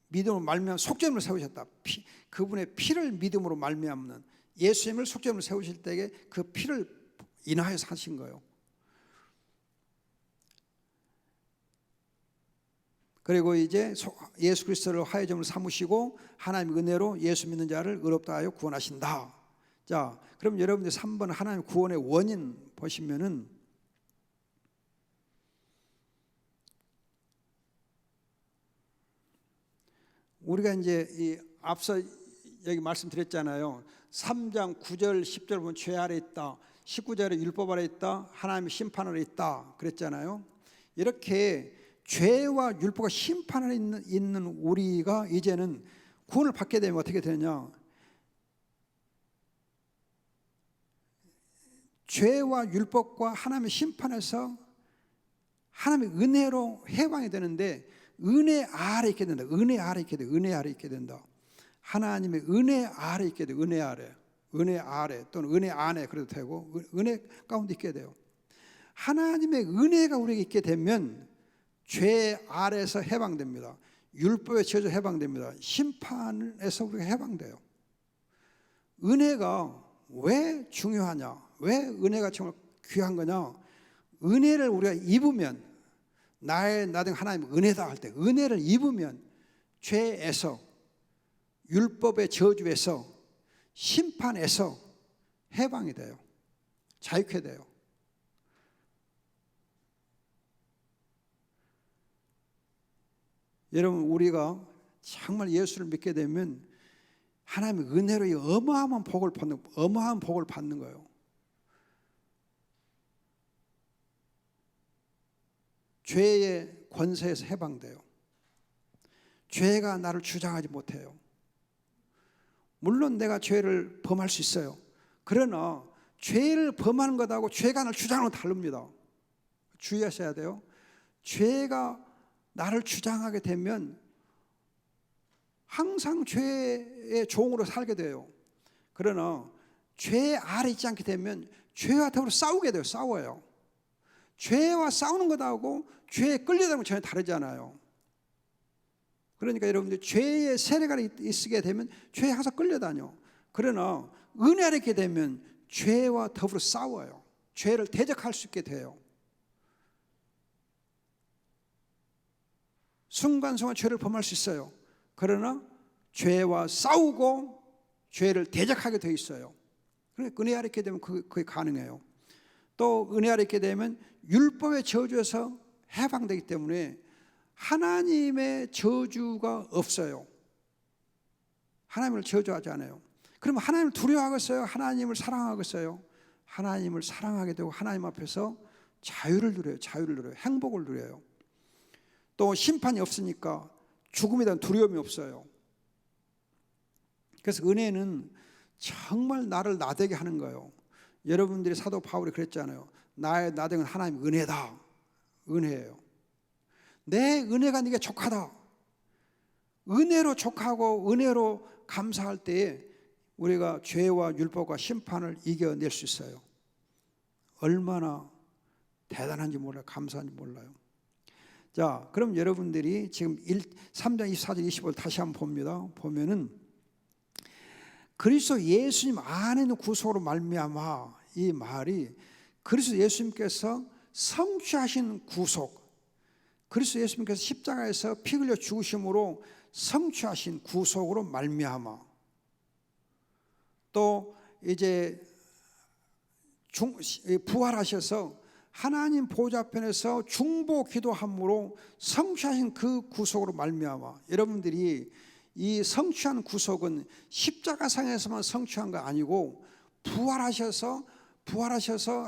믿음으로 말미암아 속죄물로 세우셨다. 그분의 피를 믿음으로 말미암는 예수님을 속죄물로 세우실 때에 그 피를 인하여서 하신 거예요. 그리고 이제 예수 그리스도를 화해제물로 삼으시고 하나님의 은혜로 예수 믿는 자를 의롭다 하여 구원하신다. 자, 그럼 여러분들 3번 하나님 구원의 원인 보시면은 우리가 이제 이 앞서 여기 말씀드렸잖아요. 3장 9절 10절 보면 죄 아래 있다. 19절에 율법 아래 있다. 하나님의 심판 아래 있다. 그랬잖아요. 이렇게 죄와 율법과 심판 아래 있는 우리가 이제는 구원을 받게 되면 어떻게 되느냐? 죄와 율법과 하나님의 심판에서 하나님의 은혜로 해방이 되는데 은혜 아래 있게 된다. 은혜 아래 있게 돼. 은혜 아래 있게 된다. 하나님의 은혜 아래 있게 돼. 은혜 아래. 은혜 아래 또는 은혜 안에 그래도 되고 은혜 가운데 있게 돼요. 하나님의 은혜가 우리에게 있게 되면 죄 아래에서 해방됩니다. 율법의 죄에서 해방됩니다. 심판에서 우리가 해방돼요. 은혜가 왜 중요하냐? 왜 은혜가 정말 귀한 거냐? 은혜를 우리가 입으면 나등 하나님 은혜다 할 때 은혜를 입으면 죄에서 율법의 저주에서 심판에서 해방이 돼요. 자유케 돼요. 여러분 우리가 정말 예수를 믿게 되면 하나님의 은혜로 이 어마어마한 복을 받는 거예요. 죄의 권세에서 해방돼요. 죄가 나를 주장하지 못해요. 물론 내가 죄를 범할 수 있어요. 그러나 죄를 범하는 것하고 죄가 나를 주장하는 건 다릅니다. 주의하셔야 돼요. 죄가 나를 주장하게 되면 항상 죄의 종으로 살게 돼요. 그러나 죄 아래 있지 않게 되면 죄와 더불어 싸우게 돼요. 싸워요. 죄와 싸우는 것하고 죄에 끌려다니는 건 전혀 다르잖아요. 그러니까 여러분들 죄의 세례가 있게 되면 죄에 항상 끌려다녀. 그러나 은혜 아래 있게 되면 죄와 더불어 싸워요. 죄를 대적할 수 있게 돼요. 순간순간 죄를 범할 수 있어요. 그러나 죄와 싸우고 죄를 대적하게 돼 있어요. 그러니까 은혜 아래 있게 되면 그게 가능해요. 또 은혜 아래 있게 되면 율법의 저주에서 해방되기 때문에 하나님의 저주가 없어요. 하나님을 저주하지 않아요. 그러면 하나님을 두려워하겠어요? 하나님을 사랑하겠어요? 하나님을 사랑하게 되고 하나님 앞에서 자유를 누려요. 자유를 누려요. 행복을 누려요. 또 심판이 없으니까 죽음에 대한 두려움이 없어요. 그래서 은혜는 정말 나를 나대게 하는 거예요. 여러분들이 사도 바울이 그랬잖아요. 나의 나대는 하나님의 은혜다. 은혜예요. 내 은혜가 네게 족하다. 은혜로 족하고 은혜로 감사할 때에 우리가 죄와 율법과 심판을 이겨낼 수 있어요. 얼마나 대단한지 몰라요. 감사한지 몰라요. 자, 그럼 여러분들이 지금 3장 24절 25절 다시 한번 봅니다. 보면은 그리스도 예수님 안에 있는 구속으로 말미암아, 이 말이 그리스도 예수님께서 성취하신 구속, 그리스도 예수님께서 십자가에서 피 흘려 죽으심으로 성취하신 구속으로 말미암아, 또 이제 부활하셔서 하나님 보좌편에서 중보 기도함으로 성취하신 그 구속으로 말미암아, 여러분들이 이 성취한 구속은 십자가상에서만 성취한 거 아니고 부활하셔서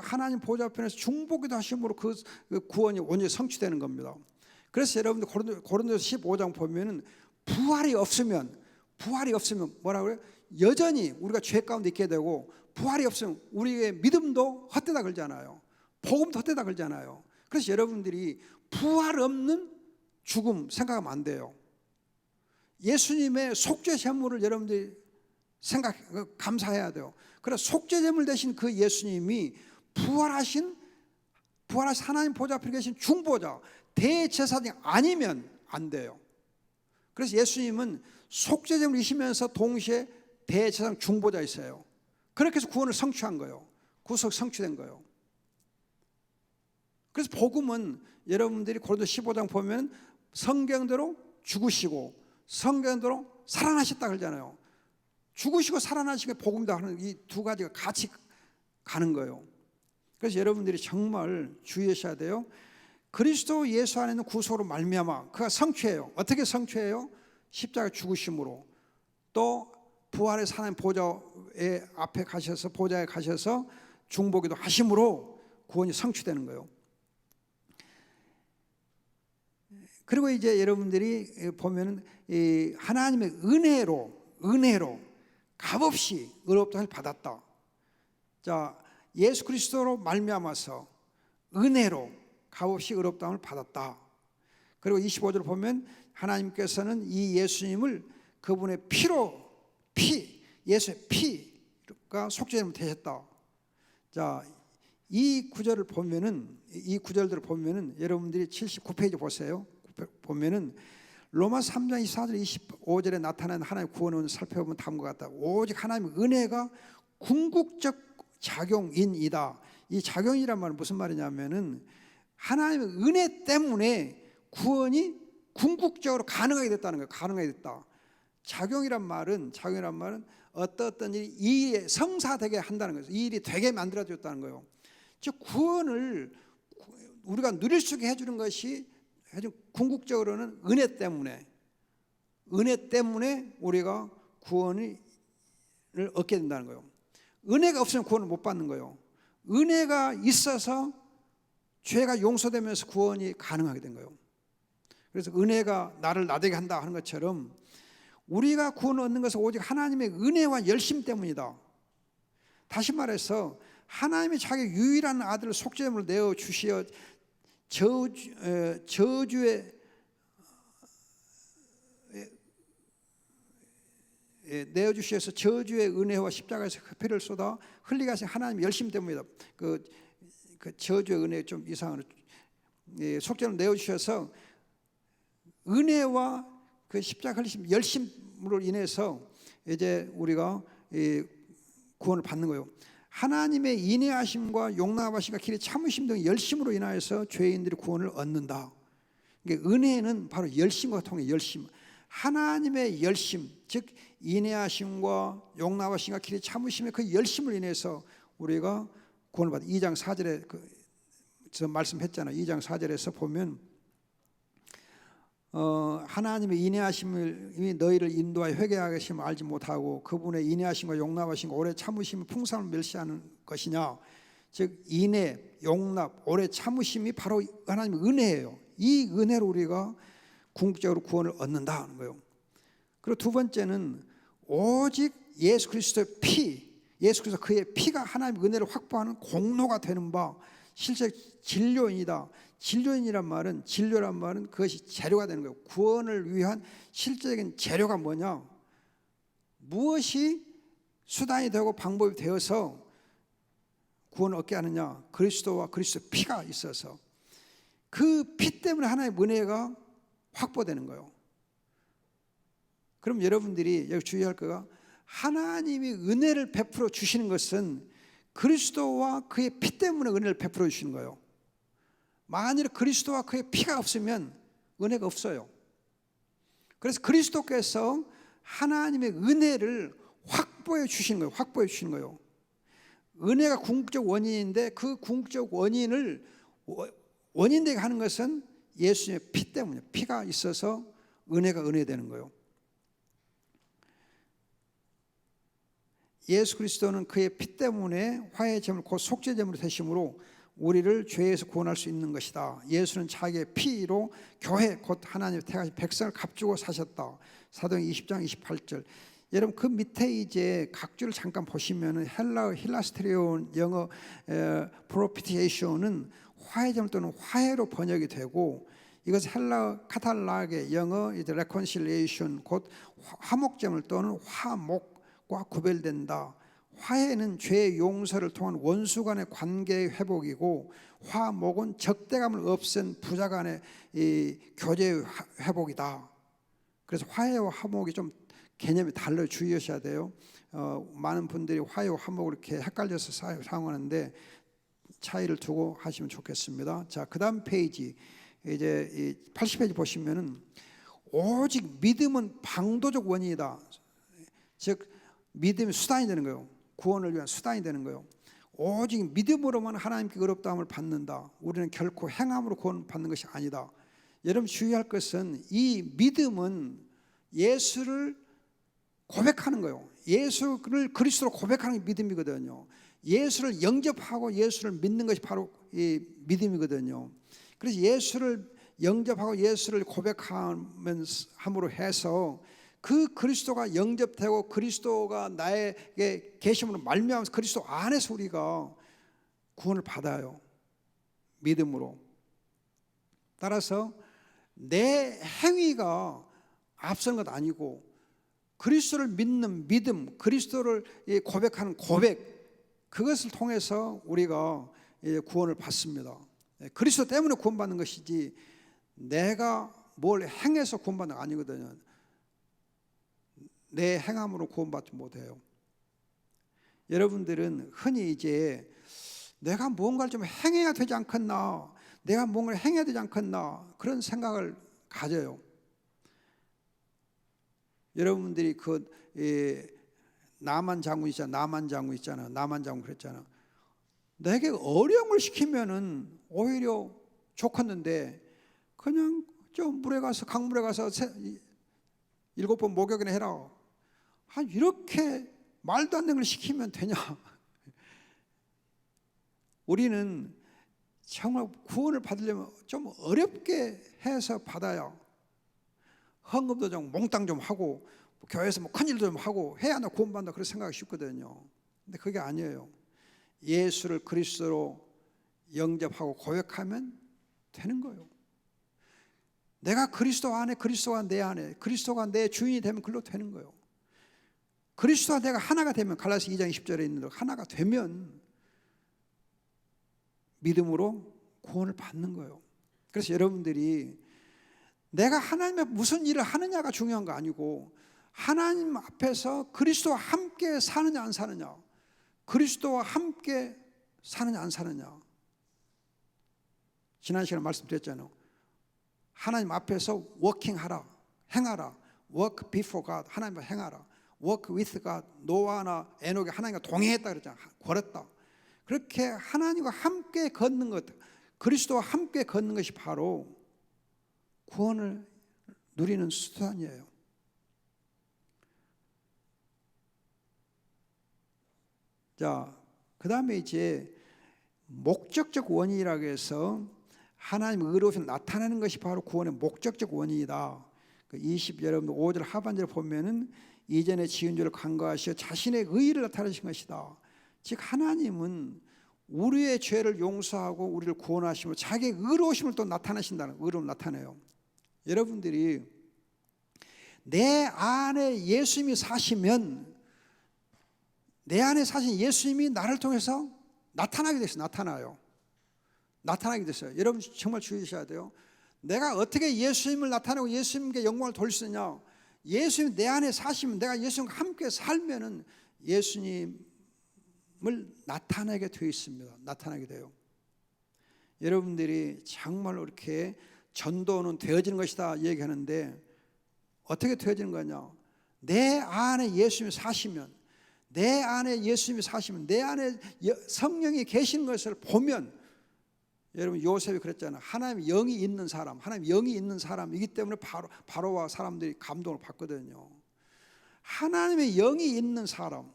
하나님 보좌편에서 중보기도 하심으로 그 구원이 온전히 성취되는 겁니다. 그래서 여러분들 고린도서 15장 보면은 부활이 없으면 뭐라고 그래요? 여전히 우리가 죄 가운데 있게 되고, 부활이 없으면 우리의 믿음도 헛되다 그러잖아요. 복음도 헛되다 그러잖아요. 그래서 여러분들이 부활 없는 죽음 생각하면 안 돼요. 예수님의 속죄 제물을 여러분들이 감사해야 돼요. 그래서 속죄 제물 대신 그 예수님이 부활하신 하나님 보좌 앞에 계신 중보자, 대제사장이 아니면 안 돼요. 그래서 예수님은 속죄 제물이시면서 동시에 대제사장 중보자이세요. 그렇게 해서 구원을 성취한 거예요. 구속 성취된 거예요. 그래서 복음은 여러분들이 고린도 15장 보면 성경대로 죽으시고 성경대로 살아나셨다 그러잖아요. 죽으시고 살아나시고 복음이다 하는 이 두 가지가 같이 가는 거예요. 그래서 여러분들이 정말 주의하셔야 돼요. 그리스도 예수 안에 있는 구속으로 말미암아 그가 성취해요. 어떻게 성취해요? 십자가 죽으심으로, 또 부활의 하나님 보좌의 앞에 가셔서 보좌에 가셔서 중보기도 하심으로 구원이 성취되는 거예요. 그리고 이제 여러분들이 보면은 이 하나님의 은혜로 값없이 의롭다함을 받았다. 자, 예수 그리스도로 말미암아서 은혜로 값없이 의롭다함을 받았다. 그리고 25절 보면 하나님께서는 이 예수님을 그분의 예수의 피가 속죄제물 되셨다. 자, 이 구절들을 보면은 여러분들이 79페이지 보세요. 보면은 로마 3장 24절 25절에 나타난 하나님의 구원을 살펴보면 다음과 같다. 오직 하나님의 은혜가 궁극적 작용인이다. 이 작용이란 말은 무슨 말이냐면은 하나님의 은혜 때문에 구원이 궁극적으로 가능하게 됐다는 거예요. 가능하게 됐다. 작용이란 말은 어떤 일이 성사되게 한다는 거예요. 이 일이 되게 만들어졌다는 거예요. 즉 구원을 우리가 누릴 수 있게 해주는 것이 궁극적으로는 은혜 때문에 우리가 구원을 얻게 된다는 거예요. 은혜가 없으면 구원을 못 받는 거예요. 은혜가 있어서 죄가 용서되면서 구원이 가능하게 된 거예요. 그래서 은혜가 나를 나되게 한다 하는 것처럼 우리가 구원을 얻는 것은 오직 하나님의 은혜와 열심 때문이다. 다시 말해서 하나님이 자기 유일한 아들을 속죄제물로 내어 주시어 저주에 내어주셔서 저주의 은혜와 십자가에서 그 피를 쏟아 흘리게 하신 하나님의 열심 때문이다. 그 저주의 은혜 좀 이상한 속죄를 내어주셔서 은혜와 그 십자가 흘리심 열심으로 인해서 이제 우리가 구원을 받는 거예요. 하나님의 인내하심과 용납하심과 길의 참으심 등 열심으로 인하여서 죄인들이 구원을 얻는다. 그러니까 은혜는 바로 열심과 통해 열심. 하나님의 열심, 즉 인내하심과 용납하심과 길의 참으심의 그 열심을 인해서 우리가 구원을 받아. 2장 4절에 저 말씀했잖아요. 2장 4절에서 보면 하나님의 인내하심을 너희를 인도하여 회개하게 하심을 알지 못하고 그분의 인내하심과 용납하심과 오래 참으심이 풍성을 멸시하는 것이냐. 즉 인내, 용납, 오래 참으심이 바로 하나님의 은혜예요. 이 은혜로 우리가 궁극적으로 구원을 얻는다는 거예요. 그리고 두 번째는 오직 예수 그리스도의 피, 예수 그리스도 그의 피가 하나님의 은혜를 확보하는 공로가 되는 바 실제 진료인이다. 진료인이란 말은, 진료란 말은 그것이 재료가 되는 거예요. 구원을 위한 실제적인 재료가 뭐냐? 무엇이 수단이 되고 방법이 되어서 구원을 얻게 하느냐? 그리스도와 그리스도의 피가 있어서 그 피 때문에 하나님의 은혜가 확보되는 거예요. 그럼 여러분들이 여기 주의할 거가, 하나님이 은혜를 베풀어 주시는 것은 그리스도와 그의 피 때문에 은혜를 베풀어 주시는 거예요. 만일 그리스도와 그의 피가 없으면 은혜가 없어요. 그래서 그리스도께서 하나님의 은혜를 확보해 주시는 거예요. 확보해 주시는 거예요. 은혜가 궁극적 원인인데 그 궁극적 원인을 원인되게 하는 것은 예수님의 피 때문이에요. 피가 있어서 은혜가 은혜되는 거예요. 예수 그리스도는 그의 피 때문에 화해의 제물 곧 속죄 제물이 되심으로 우리를 죄에서 구원할 수 있는 것이다. 예수는 자기의 피로 교회 곧 하나님의 택하신 백성을 값주고 사셨다. 사도행 20장 28절. 여러분 그 밑에 이제 각주를 잠깐 보시면은 헬라어 힐라스테리온, 영어 프로피티에이션은 화해제물 또는 화해로 번역이 되고, 이것은 헬라어 카탈락의 영어 이제 레콘실리에이션 곧 화목제물 또는 화목과 구별된다. 화해는 죄의 용서를 통한 원수 간의 관계의 회복이고, 화목은 적대감을 없앤 부자 간의 이 교제의 회복이다. 그래서 화해와 화목이 좀 개념이 달라요. 주의하셔야 돼요. 많은 분들이 화해와 화목을 이렇게 헷갈려서 사용하는데 차이를 두고 하시면 좋겠습니다. 자, 그다음 페이지 이제 80페이지 보시면은 오직 믿음은 방도적 원인이다. 즉 믿음이 수단이 되는 거예요. 구원을 위한 수단이 되는 거예요. 오직 믿음으로만 하나님께 의롭다함을 받는다. 우리는 결코 행함으로 구원 받는 것이 아니다. 여러분 주의할 것은 이 믿음은 예수를 고백하는 거예요. 예수를 그리스도로 고백하는 게 믿음이거든요. 예수를 영접하고 예수를 믿는 것이 바로 이 믿음이거든요. 그래서 예수를 영접하고 예수를 고백함으로 해서 그 그리스도가 영접되고 그리스도가 나에게 계심으로 말미암아서 그리스도 안에서 우리가 구원을 받아요. 믿음으로. 따라서 내 행위가 앞서는 것 아니고 그리스도를 믿는 믿음, 그리스도를 고백하는 고백, 그것을 통해서 우리가 구원을 받습니다. 그리스도 때문에 구원받는 것이지 내가 뭘 행해서 구원받는 거 아니거든요. 내 행함으로 구원받지 못해요. 여러분들은 흔히 이제 내가 무언가를 좀 행해야 되지 않겠나, 내가 뭔가를 행해야 되지 않겠나 그런 생각을 가져요. 여러분들이 그 나만 장군 있잖아. 나만 장군 그랬잖아. 내게 어려움을 시키면은 오히려 좋겠는데 그냥 좀 물에 가서 강물에 가서 7번 목욕이나 해라. 이렇게 말도 안 되는 걸 시키면 되냐? 우리는 정말 구원을 받으려면 좀 어렵게 해서 받아요. 헌금도 좀 몽땅 좀 하고 교회에서 뭐 큰일도 좀 하고 해야 나 구원받는다 그런 생각이 쉽거든요. 근데 그게 아니에요. 예수를 그리스도로 영접하고 고백하면 되는 거예요. 내가 그리스도 안에, 그리스도가 내 안에, 그리스도가 내 주인이 되면 그걸로 되는 거예요. 그리스도와 내가 하나가 되면, 갈라디아 2장 20절에 있는 대로 하나가 되면 믿음으로 구원을 받는 거예요. 그래서 여러분들이 내가 하나님 앞에 무슨 일을 하느냐가 중요한 거 아니고 하나님 앞에서 그리스도와 함께 사느냐 안 사느냐, 그리스도와 함께 사느냐 안 사느냐. 지난 시간에 말씀드렸잖아요. 하나님 앞에서 워킹하라, 행하라. work before God, 하나님 앞에 행하라. work with God, 노아나 에녹이 하나님과 동행했다 그랬잖아요. 걸었다. 그렇게 하나님과 함께 걷는 것, 그리스도와 함께 걷는 것이 바로 구원을 누리는 수단이에요. 자, 그 다음에 이제 목적적 원인이라고 해서 하나님 의로우심 나타내는 것이 바로 구원의 목적적 원인이다. 20 여러분들 5절 하반절에 보면은 이전에 지은 죄를 간과하시어 자신의 의의를 나타내신 것이다. 즉 하나님은 우리의 죄를 용서하고 우리를 구원하시며 자기의 의로우심을 또 나타내신다는, 의로움 나타내요. 여러분들이 내 안에 예수님이 사시면, 내 안에 사신 예수님이 나를 통해서 나타나게 됐어요. 나타나게 됐어요. 여러분 정말 주의하셔야 돼요. 내가 어떻게 예수님을 나타내고 예수님께 영광을 돌릴 수 있냐? 예수님이 내 안에 사시면, 내가 예수님과 함께 살면은 예수님을 나타내게 되어 있습니다. 나타나게 돼요. 여러분들이 정말로 이렇게 전도는 되어지는 것이다 얘기하는데 어떻게 되어지는 거냐? 내 안에 예수님이 사시면, 내 안에 예수님이 사시면, 내 안에 성령이 계신 것을 보면, 여러분 요셉이 그랬잖아요. 하나님 영이 있는 사람, 하나님 영이 있는 사람이기 때문에 바로와 사람들이 감동을 받거든요. 하나님의 영이 있는 사람,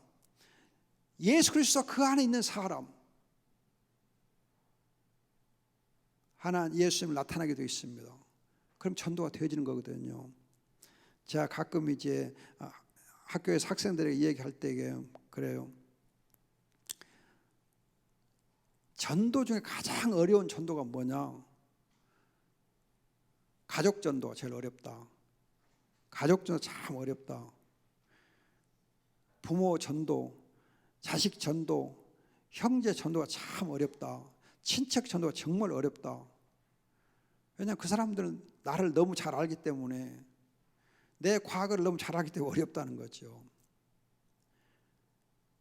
예수 그리스도 그 안에 있는 사람, 하나님 예수님을 나타나게 되어 있습니다. 그럼 전도가 되어지는 거거든요. 제가 가끔 이제 학교에서 학생들에게 얘기할 때 그래요. 전도 중에 가장 어려운 전도가 뭐냐? 가족 전도가 제일 어렵다. 가족 전도 참 어렵다. 부모 전도, 자식 전도, 형제 전도가 참 어렵다. 친척 전도가 정말 어렵다. 왜냐하면 그 사람들은 나를 너무 잘 알기 때문에, 내 과거를 너무 잘 알기 때문에 어렵다는 거죠.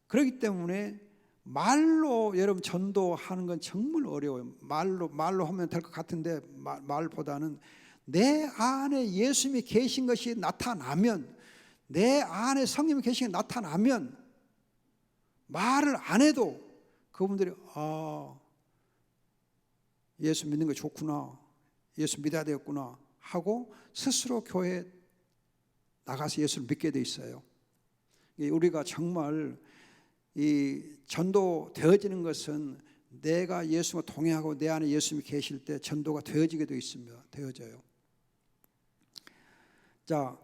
그렇기 때문에 말로 여러분 전도하는 건 정말 어려워요. 말로 하면 될 것 같은데 말보다는 내 안에 예수님이 계신 것이 나타나면, 내 안에 성령이 계신 게 나타나면 말을 안 해도 그분들이 예수 믿는 거 좋구나, 예수 믿어야 되겠구나 하고 스스로 교회에 나가서 예수를 믿게 돼 있어요. 우리가 정말 이 전도 되어지는 것은 내가 예수와 동행하고 내 안에 예수님이 계실 때 전도가 되어지게 되어 있습니다. 되어져요. 자,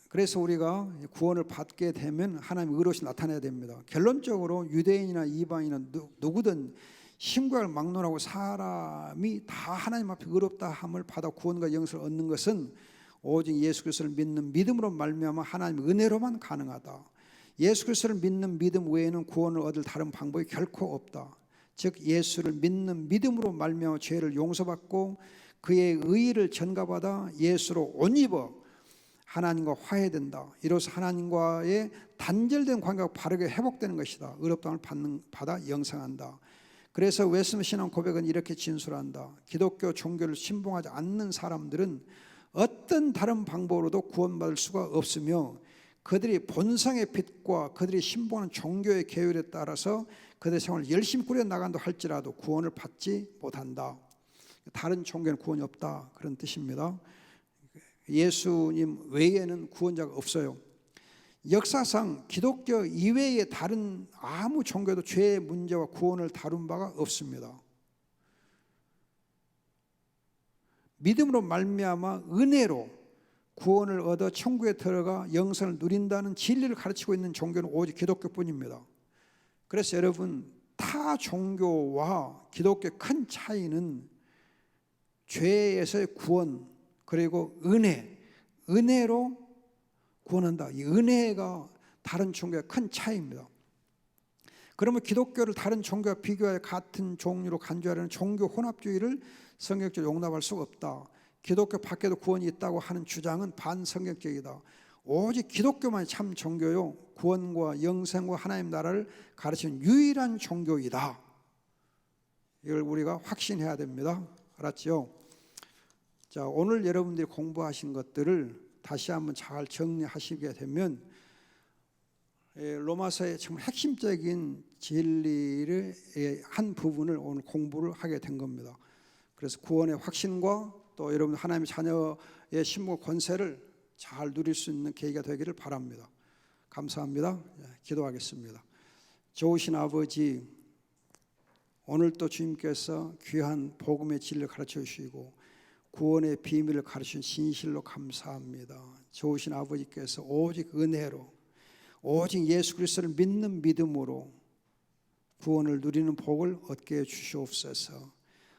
그래서 우리가 구원을 받게 되면 하나님의 의로우심이 나타나야 됩니다. 결론적으로 유대인이나 이방인이나 누구든 신구약을 막론하고 사람이 다 하나님 앞에 의롭다 함을 받아 구원과 영생을 얻는 것은 오직 예수 그리스도를 믿는 믿음으로 말미암아 하나님의 은혜로만 가능하다. 예수 그리스도를 믿는 믿음 외에는 구원을 얻을 다른 방법이 결코 없다. 즉 예수를 믿는 믿음으로 말미암아 죄를 용서받고 그의 의의를 전가받아 예수로 옷 입어 하나님과 화해된다. 이로써 하나님과의 단절된 관계가 바르게 회복되는 것이다. 의롭다함을 받아 영생한다. 그래서 웨스트 신앙 고백은 이렇게 진술한다. 기독교 종교를 신봉하지 않는 사람들은 어떤 다른 방법으로도 구원받을 수가 없으며 그들이 본성의 빛과 그들이 신봉하는 종교의 계율에 따라서 그들의 생활을 열심히 꾸려나간다 할지라도 구원을 받지 못한다. 다른 종교는 구원이 없다, 그런 뜻입니다. 예수님 외에는 구원자가 없어요. 역사상 기독교 이외의 다른 아무 종교도 죄의 문제와 구원을 다룬 바가 없습니다. 믿음으로 말미암아 은혜로 구원을 얻어 천국에 들어가 영생을 누린다는 진리를 가르치고 있는 종교는 오직 기독교뿐입니다. 그래서 여러분, 타 종교와 기독교의 큰 차이는 죄에서의 구원, 그리고 은혜로 구원한다. 이 은혜가 다른 종교의 큰 차이입니다. 그러면 기독교를 다른 종교와 비교하여 같은 종류로 간주하려는 종교 혼합주의를 성경적으로 용납할 수가 없다. 기독교 밖에도 구원이 있다고 하는 주장은 반성경적이다. 오직 기독교만이 참 종교요, 구원과 영생과 하나님 나라를 가르치는 유일한 종교이다. 이걸 우리가 확신해야 됩니다. 알았죠? 자, 오늘 여러분들이 공부하신 것들을 다시 한번 잘 정리하시게 되면 로마서의 정말 핵심적인 진리의 한 부분을 오늘 공부를 하게 된 겁니다. 그래서 구원의 확신과 또 여러분 하나님의 자녀의 신분 권세를 잘 누릴 수 있는 계기가 되기를 바랍니다. 감사합니다. 기도하겠습니다. 좋으신 아버지, 오늘 또 주님께서 귀한 복음의 진리를 가르쳐 주시고 구원의 비밀을 가르치신 진실로 감사합니다. 좋으신 아버지께서 오직 은혜로, 오직 예수 그리스도를 믿는 믿음으로 구원을 누리는 복을 얻게 해 주시옵소서.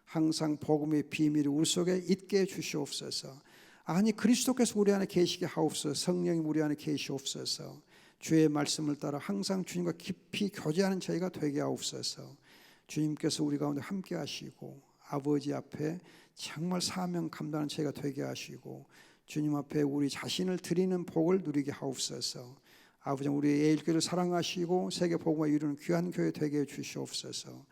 항상 복음의 비밀이 우리 속에 있게 해 주시옵소서. 아니, 그리스도께서 우리 안에 계시게 하옵소서. 성령이 우리 안에 계시옵소서. 주의 말씀을 따라 항상 주님과 깊이 교제하는 저희가 되게 하옵소서. 주님께서 우리 가운데 함께 하시고 아버지 앞에 정말 사명 감당하는 저희가 되게 하시고 주님 앞에 우리 자신을 드리는 복을 누리게 하옵소서. 아버지, 우리 예일교회를 사랑하시고 세계 복음화 이루는 귀한 교회 되게 해 주시옵소서.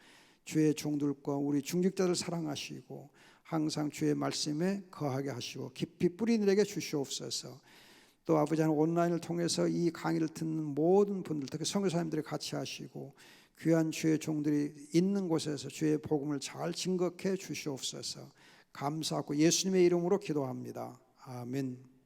주의 종들과 우리 중직자들 사랑하시고 항상 주의 말씀에 거하게 하시고 깊이 뿌리 내게 주시옵소서. 또 아버지 하나님, 온라인을 통해서 이 강의를 듣는 모든 분들, 특히 선교사님들이 같이 하시고 귀한 주의 종들이 있는 곳에서 주의 복음을 잘 증거해 주시옵소서. 감사하고 예수님의 이름으로 기도합니다. 아멘.